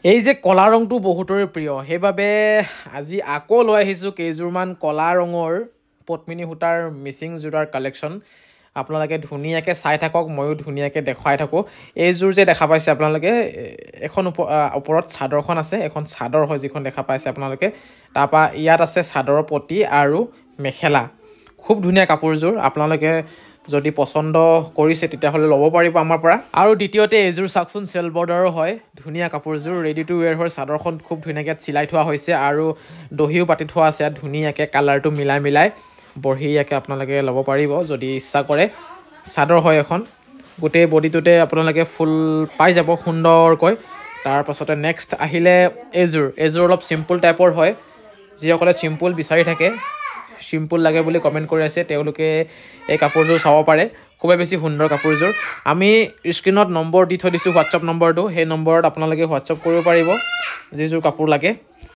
এই যে কলা ৰংটো বহুতৰে প্ৰিয়, সেইবাবে আজি আকৌ লৈ আহিছোঁ কেইযোৰমান কলা ৰঙৰ পদ্মিনী সূতাৰ মিচিং যোৰাৰ কালেকশ্যন। আপোনালোকে ধুনীয়াকৈ চাই থাকক, ময়ো ধুনীয়াকৈ দেখুৱাই থাকোঁ। এইযোৰ যে দেখা পাইছে আপোনালোকে, এখন ওপৰত চাদৰখন আছে, এখন চাদৰ হয় যিখন দেখা পাইছে আপোনালোকে। তাৰপৰা ইয়াত আছে চাদৰৰ পতি আৰু মেখেলা। খুব ধুনীয়া কাপোৰযোৰ, আপোনালোকে যদি পচন্দ কৰিছে তেতিয়াহ'লে ল'ব পাৰিব আমাৰ পৰা। আৰু দ্বিতীয়তে এইযোৰ চাওকচোন, চেল বৰ্ডাৰো হয়, ধুনীয়া কাপোৰযোৰ, ৰেডি টু ৱেৰ হয়। চাদৰখন খুব ধুনীয়াকৈ চিলাই থোৱা হৈছে আৰু দহিও পাতি থোৱা আছে, ধুনীয়াকৈ কালাৰটো মিলাই বঢ়িয়াকৈ আপোনালোকে ল'ব পাৰিব যদি ইচ্ছা কৰে। চাদৰ হয় এখন, গোটেই বডিটোতে আপোনালোকে ফুল পাই যাব সুন্দৰকৈ। তাৰপাছতে নেক্সট আহিলে এইযোৰ অলপ চিম্পুল টাইপৰ হয়। যিসকলে চিম্পুল বিচাৰি থাকে, চিম্পুল লাগে বুলি কমেণ্ট কৰি আছে, তেওঁলোকে এই কাপোৰযোৰ চাব পাৰে। খুবেই বেছি সুন্দৰ কাপোৰযোৰ। আমি স্ক্ৰীণত নম্বৰ দি থৈ দিছোঁ, হোৱাটছআপ নম্বৰটো, সেই নম্বৰত আপোনালোকে হোৱাটছআপ কৰিব পাৰিব যিযোৰ কাপোৰ লাগে।